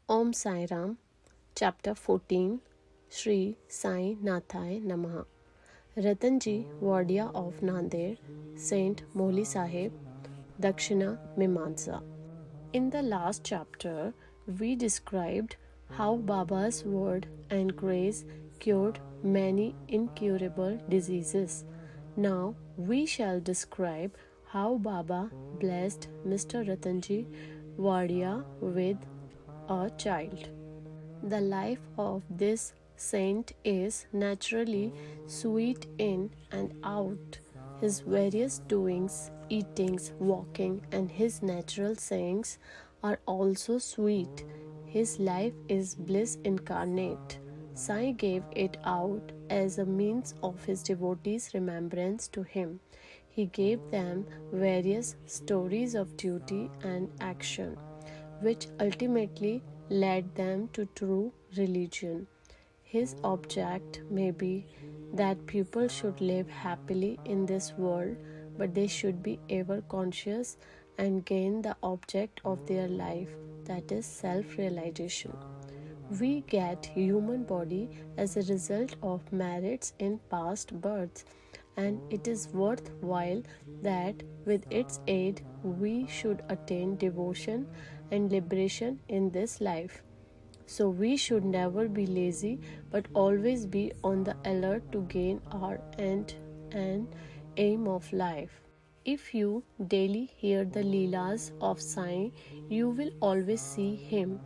Om Sai Ram, Chapter 14, Shri Sai Nathai Namaha. Ruttonji, Wadia of Nanded, Saint Moulisaheb, Dakshina, Mimansa. In the last chapter, we described how Baba's word and grace cured many incurable diseases. Now we shall describe how Baba blessed Mr. Ruttonji Wadia with a child. The life of this saint is naturally sweet in and out. His various doings, eatings, walking, and his natural sayings are also sweet. His life is bliss incarnate. Sai gave it out as a means of his devotees' remembrance to him. He gave them various stories of duty and action, which ultimately led them to true religion. His object may be that people should live happily in this world, but they should be ever conscious and gain the object of their life, that is self-realization. We get human body as a result of merits in past births, and it is worthwhile that with its aid we should attain devotion and liberation in this life. So we should never be lazy but always be on the alert to gain our end and aim of life. If you daily hear the Leelas of Sai, you will always see him.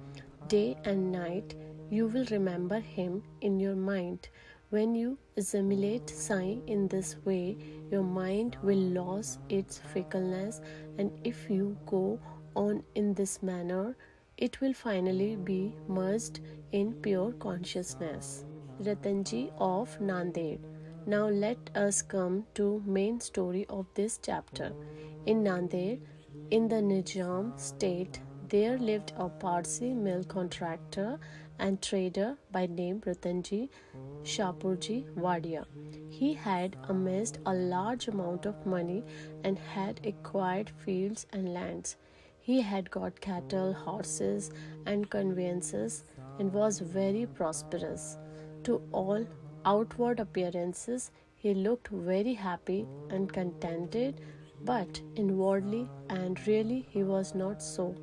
Day and night, you will remember him in your mind. When you assimilate Sai in this way, your mind will lose its fickleness, and if you go on in this manner, it will finally be merged in pure consciousness. Ruttonji of Nanded. Now let us come to main story of this chapter. In Nanded, in the Nizam state, there lived a Parsi mill contractor and trader by name Ruttonji Shapurji Wadia. He had amassed a large amount of money and had acquired fields and lands. He had got cattle, horses, and conveyances and was very prosperous. To all outward appearances, he looked very happy and contented, but inwardly and really he was not so.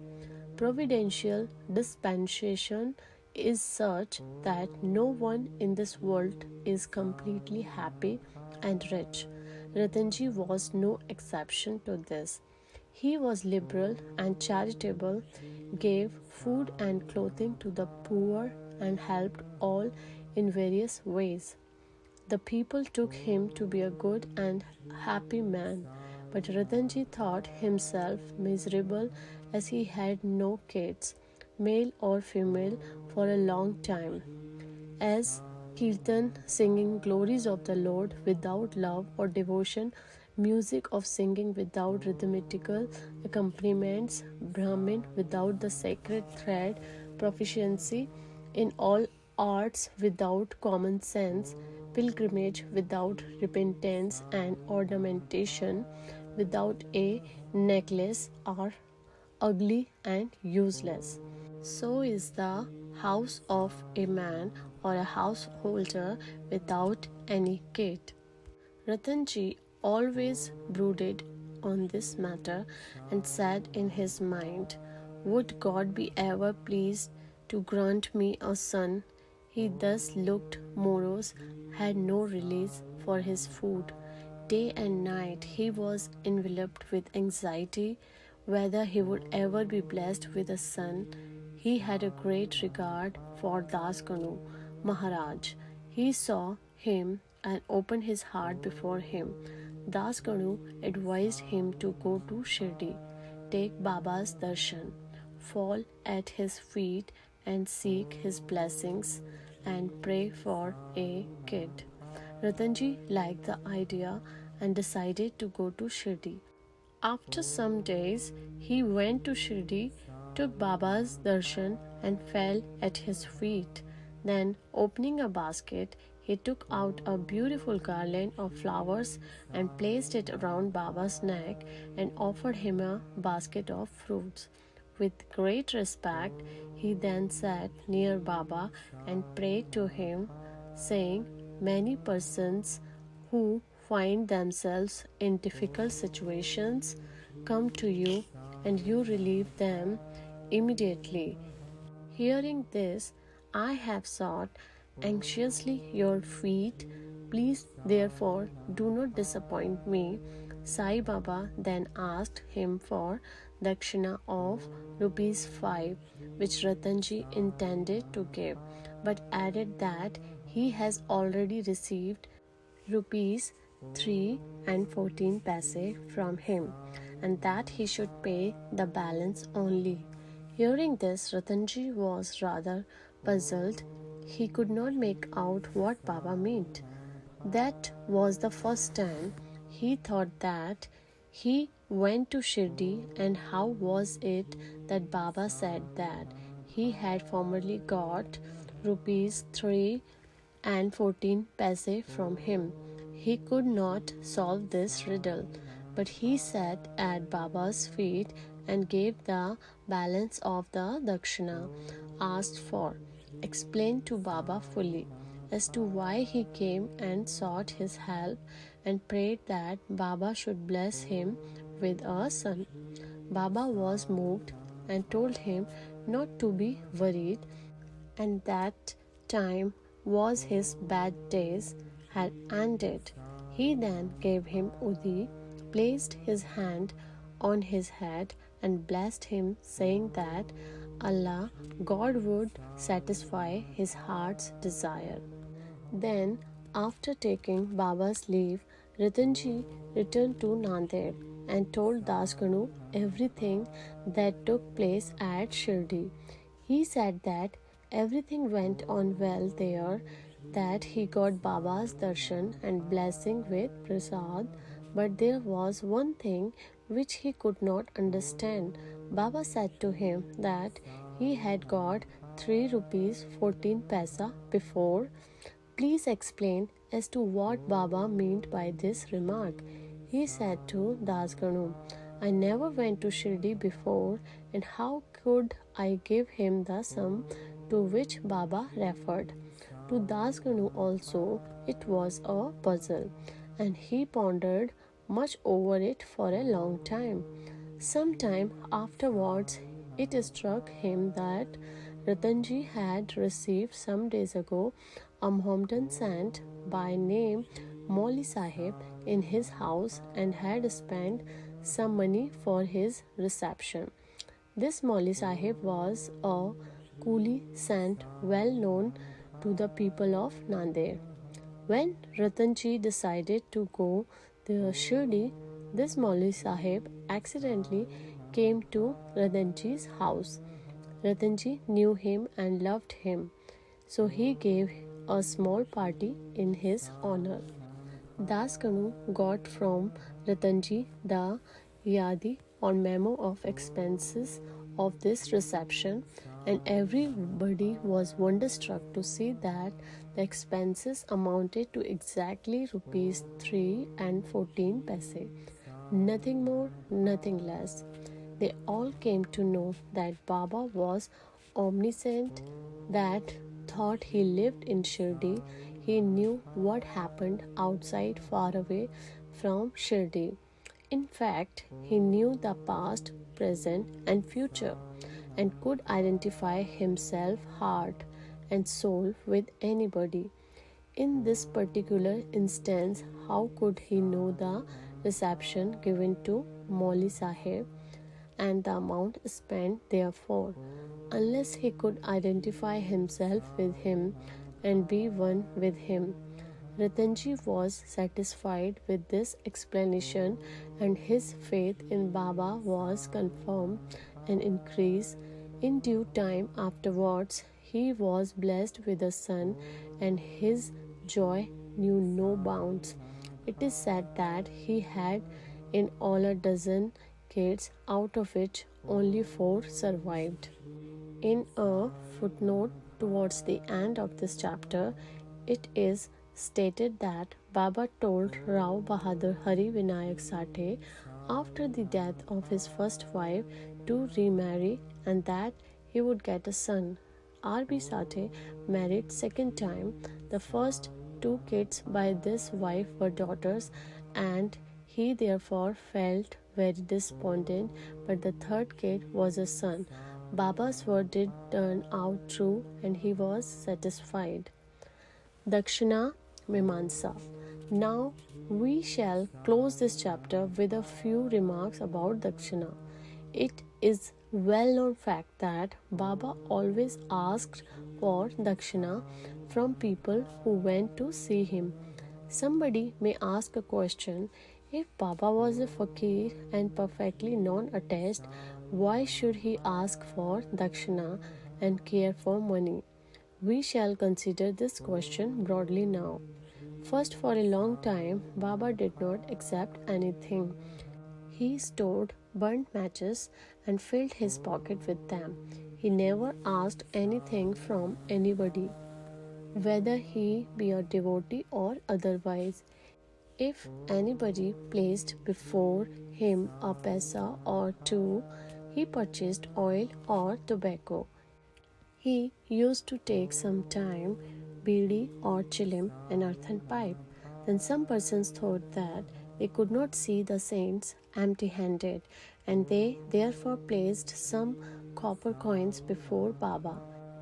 Providential dispensation is such that no one in this world is completely happy and rich. Ruttonji was no exception to this. He was liberal and charitable, gave food and clothing to the poor, and helped all in various ways. The people took him to be a good and happy man, but Ruttonji thought himself miserable as he had no kids, male or female, for a long time. As Kirtan, singing glories of the Lord without love or devotion, music of singing without rhythmical accompaniments, Brahmin without the sacred thread, proficiency in all arts without common sense, pilgrimage without repentance, and ornamentation without a necklace are ugly and useless. So is the house of a man or a householder without any kid. Ruttonji always brooded on this matter and said in his mind, "Would God be ever pleased to grant me a son?" He thus looked morose, had no release for his food. Day and night he was enveloped with anxiety whether he would ever be blessed with a son. He had a great regard for Daskanu Maharaj. He saw him and opened his heart before him. Daskanu advised him to go to Shri, take Baba's darshan, fall at his feet and seek his blessings and pray for a kid. Ruttonji liked the idea and decided to go to Shri. After some days, he went to Shri, took Baba's darshan and fell at his feet. Then, opening a basket, he took out a beautiful garland of flowers and placed it around Baba's neck and offered him a basket of fruits. With great respect, he then sat near Baba and prayed to him, saying, "Many persons who find themselves in difficult situations come to you and you relieve them immediately. Hearing this, I have sought anxiously your feet. Please, therefore, do not disappoint me." Sai Baba then asked him for Dakshina of rupees 5, which Ruttonji intended to give, but added that he has already received rupees 3 and 14 paise from him, and that he should pay the balance only. Hearing this, Ruttonji was rather puzzled. He could not make out what Baba meant. That was the first time he thought that he went to Shirdi, and how was it that Baba said that he had formerly got rupees 3 and 14 paise from him. He could not solve this riddle, but he sat at Baba's feet and gave the balance of the Dakshina asked for, explained to Baba fully as to why he came and sought his help, and prayed that Baba should bless him with a son. Baba was moved and told him not to be worried, and that time was his bad days had ended. He then gave him Udi, placed his hand on his head, and blessed him, saying that Allah, God, would satisfy his heart's desire. Then, after taking Baba's leave, Ruttonji returned to Nanded and told Dasganu everything that took place at Shirdi. He said that everything went on well there, that he got Baba's darshan and blessing with prasad, but there was one thing which he could not understand. Baba said to him that he had got 3 rupees 14 paisa before. Please explain as to what Baba meant by this remark. He said to Dasganu, I never went to Shirdi before, and how could I give him the sum to which Baba referred? To Dasganu also it was a puzzle, and he pondered much over it for a long time. Some time afterwards, it struck him that Ruttonji had received some days ago a Mohammedan saint by name Moulisaheb in his house, and had spent some money for his reception. This Moulisaheb was a coolie saint well known to the people of Nanded. When Ruttonji decided to go to Shirdi, this Moulisaheb accidentally came to Ruttonji's house. Ruttonji knew him and loved him, so he gave a small party in his honor. Dasganu got from Ruttonji the yadi or memo of expenses of this reception, and everybody was wonderstruck to see that the expenses amounted to exactly rupees 3 and 14 paise. Nothing more, nothing less. They all came to know that Baba was omniscient, that thought he lived in Shirdi. He knew what happened outside far away from Shirdi. In fact, he knew the past, present, and future, and could identify himself heart and soul with anybody. In this particular instance, how could he know the reception given to Moulisaheb and the amount spent therefore, unless he could identify himself with him and be one with him? Ruttonji was satisfied with this explanation, and his faith in Baba was confirmed and increased. In due time afterwards, he was blessed with a son, and his joy knew no bounds. It is said that he had in all a dozen kids, out of which only 4 survived. In a footnote towards the end of this chapter, it is stated that Baba told Rao Bahadur Hari Vinayak Sathe after the death of his first wife to remarry and that he would get a son. R.B. Sathe married second time. The first two kids by this wife were daughters and he therefore felt very despondent, but the third kid was a son. Baba's word did turn out true and he was satisfied. Dakshina, Mimansa. Now we shall close this chapter with a few remarks about Dakshina. It is well-known fact that Baba always asked for Dakshina from people who went to see him. Somebody may ask a question, if Baba was a fakir and perfectly non-attached, why should he ask for Dakshina and care for money? We shall consider this question broadly now. First, for a long time, Baba did not accept anything. He stored burnt matches and filled his pocket with them. He never asked anything from anybody, whether he be a devotee or otherwise. If anybody placed before him a paisa or two, he purchased oil or tobacco. He used to take some time, beedi or chilim, an earthen pipe. Then some persons thought that they could not see the saints empty-handed, and they therefore placed some copper coins before Baba.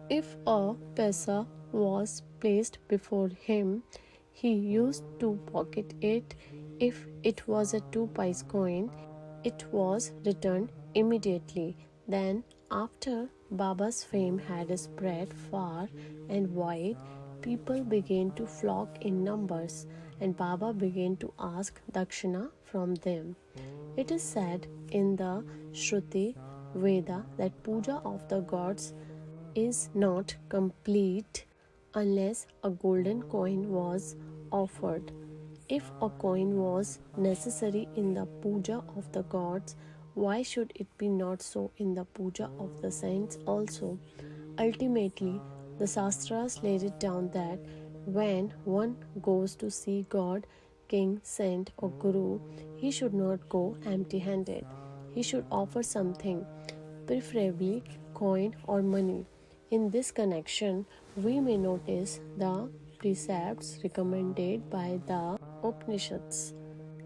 If a paisa was placed before him, he used to pocket it. If it was a 2 paise coin, it was returned immediately. Then, after Baba's fame had spread far and wide, people began to flock in numbers, and Baba began to ask Dakshina from them. It is said in the Shruti Veda that puja of the gods is not complete unless a golden coin was offered. If a coin was necessary in the puja of the gods, why should it be not so in the puja of the saints also? Ultimately, the Shastras laid it down that when one goes to see God, king, saint, or guru, he should not go empty-handed. He should offer something, preferably coin or money. In this connection, we may notice the precepts recommended by the Upanishads.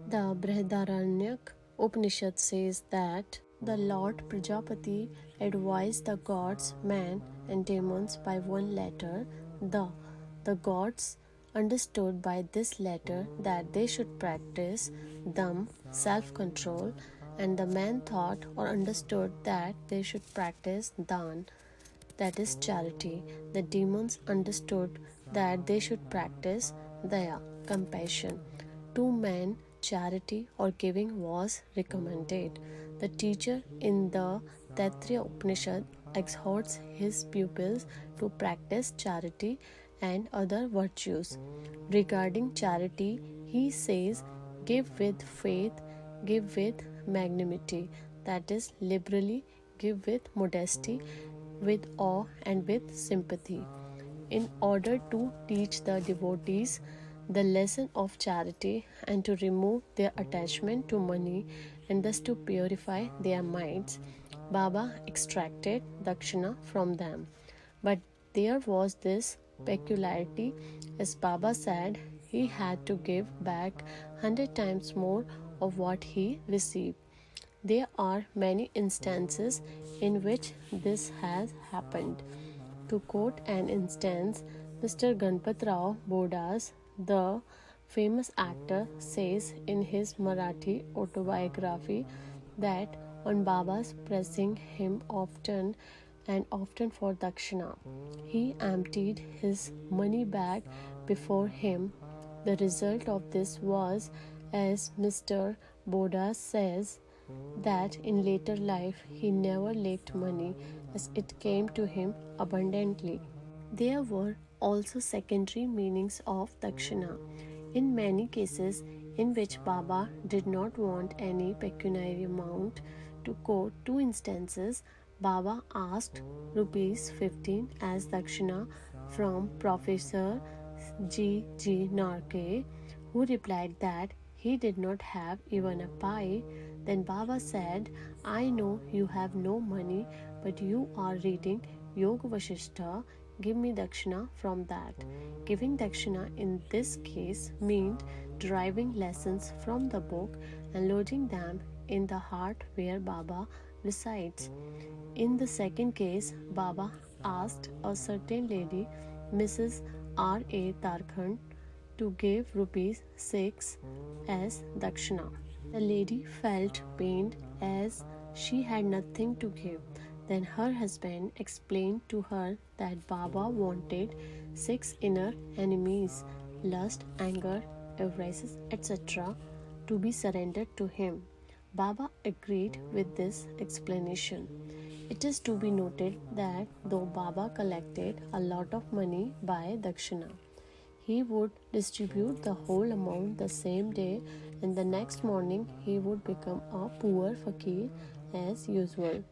The Brihadaranyaka Upanishad says that the Lord Prajapati advised the gods, men, and demons by one letter. The gods understood by this letter that they should practice dam, self-control, and the men thought or understood that they should practice dan, that is charity. The demons understood that they should practice daya, compassion. To men, charity or giving was recommended. The teacher in the Taittiriya Upanishad exhorts his pupils to practice charity and other virtues. Regarding charity, he says, give with faith, give with magnanimity, that is, liberally, give with modesty, with awe, and with sympathy. In order to teach the devotees the lesson of charity and to remove their attachment to money and thus to purify their minds, Baba extracted Dakshina from them. But there was this peculiarity, as Baba said, he had to give back 100 times more of what he received. There are many instances in which this has happened. To quote an instance, Mr. Ganpatrao Bodas, the famous actor, says in his Marathi autobiography that on Baba's pressing him often and often for Dakshina, he emptied his money bag before him. The result of this was, as Mr. Bodas says, that in later life he never lacked money as it came to him abundantly. There were also secondary meanings of Dakshina. In many cases in which Baba did not want any pecuniary amount, to quote two instances, Baba asked rupees 15 as Dakshina from Professor G. Narke, who replied that he did not have even a pie. Then Baba said, I know you have no money, but you are reading Yoga Vashishta. Give me Dakshina from that. Giving Dakshina in this case meant deriving lessons from the book and lodging them in the heart where Baba resides. In the second case, Baba asked a certain lady, Mrs. R. A. Tarkhand, to give rupees 6 as Dakshina. The lady felt pained as she had nothing to give. Then her husband explained to her that Baba wanted 6 inner enemies, lust, anger, avarice, etc., to be surrendered to him. Baba agreed with this explanation. It is to be noted that though Baba collected a lot of money by Dakshina, he would distribute the whole amount the same day, and the next morning he would become a poor fakir as usual.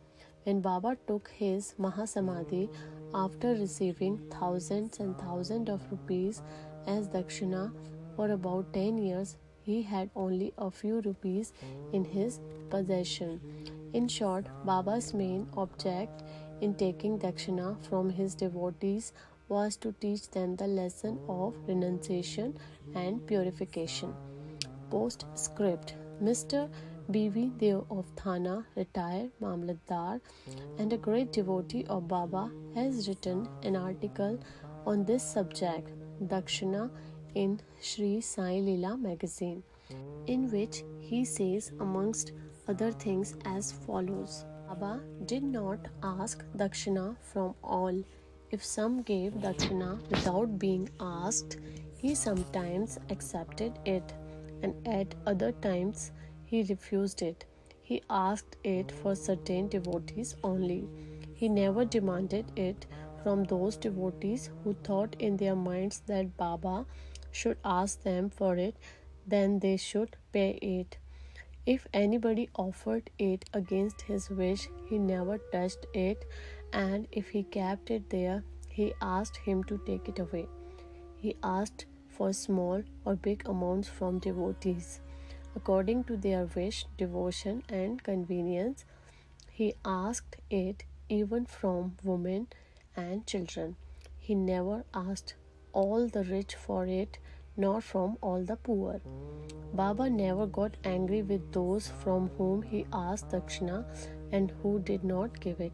When Baba took his Mahasamadhi after receiving thousands and thousands of rupees as Dakshina for about 10 years, he had only a few rupees in his possession. In short, Baba's main object in taking Dakshina from his devotees was to teach them the lesson of renunciation and purification. Postscript: Mr. B.V. Dev of Thana, retired Mamlatdar and a great devotee of Baba, has written an article on this subject, Dakshina, in Shri Sai Leela magazine, in which he says, amongst other things, as follows: Baba did not ask Dakshina from all. If some gave Dakshina without being asked, he sometimes accepted it, and at other times he refused it. He asked it for certain devotees only. He never demanded it from those devotees who thought in their minds that Baba should ask them for it, then they should pay it. If anybody offered it against his wish, he never touched it, and if he kept it there, he asked him to take it away. He asked for small or big amounts from devotees, according to their wish, devotion, and convenience. He asked it even from women and children. He never asked all the rich for it, nor from all the poor. Baba never got angry with those from whom he asked Dakshina and who did not give it.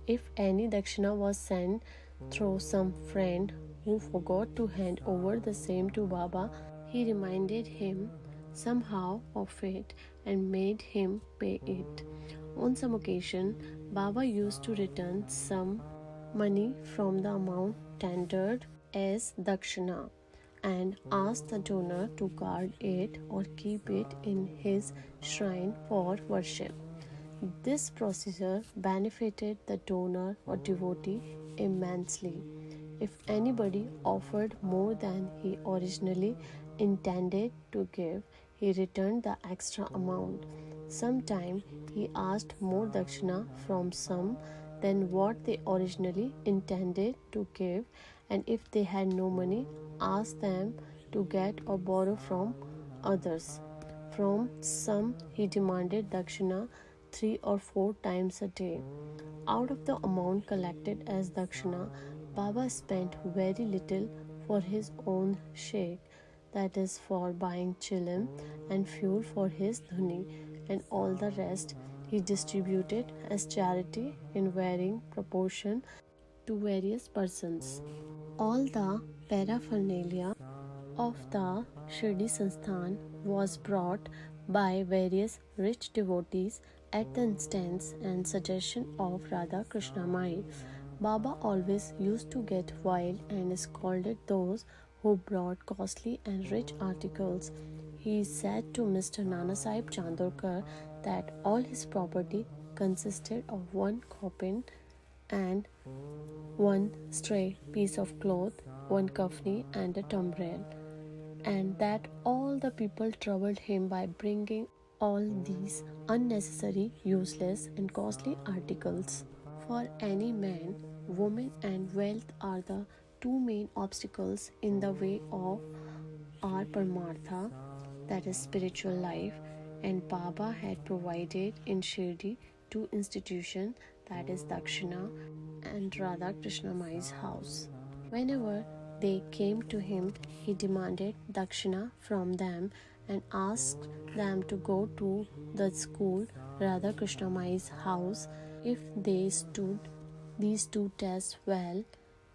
If any Dakshina was sent through some friend who forgot to hand over the same to Baba, he reminded him somehow of it and made him pay it. On some occasion, Baba used to return some money from the amount tendered as Dakshina and ask the donor to guard it or keep it in his shrine for worship. This procedure benefited the donor or devotee immensely. If anybody offered more than he originally intended to give, he returned the extra amount. Sometimes he asked more Dakshina from some than what they originally intended to give, and if they had no money, asked them to get or borrow from others. From some he demanded Dakshina 3 or 4 times a day. Out of the amount collected as Dakshina, Baba spent very little for his own sake, that is, for buying chilim and fuel for his dhuni, and all the rest he distributed as charity in varying proportion to various persons. All the paraphernalia of the Shri Sansthan was brought by various rich devotees at the instance and suggestion of Radha Krishna Mai. Baba always used to get wild and scolded those who brought costly and rich articles. He said to Mr. Nanasaheb Chandorkar that all his property consisted of one coffin and one stray piece of cloth, one kafni and a tumbrel, and that all the people troubled him by bringing all these unnecessary, useless, and costly articles. For any man, woman, and wealth are the two main obstacles in the way of our paramartha, that is spiritual life. and Baba had provided in Shri 2 institutions, that is Dakshina and Radha Krishna Mai's house. Whenever they came to him, he demanded Dakshina from them and asked them to go to the school Radha Krishna Mai's house if they stood these 2 tests well,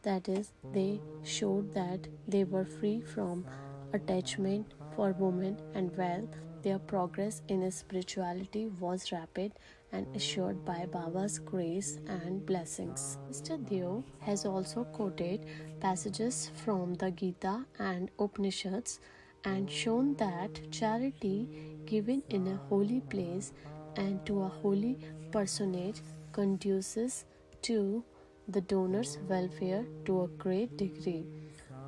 that is, they showed that they were free from attachment for women and wealth. Their progress in spirituality was rapid and assured by Baba's grace and blessings. Mr. Deo has also quoted passages from the Gita and Upanishads and shown that charity given in a holy place and to a holy personage conduces to the donor's welfare to a great degree.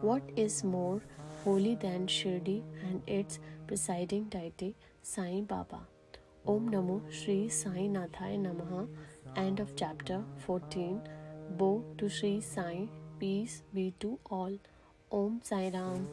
What is more holy than Shirdi and its presiding deity, Sai Baba? Om Namo Shri Sai Nathaya Namaha. End of chapter 14. Bow to Shri Sai. Peace be to all. Om Sai Ram.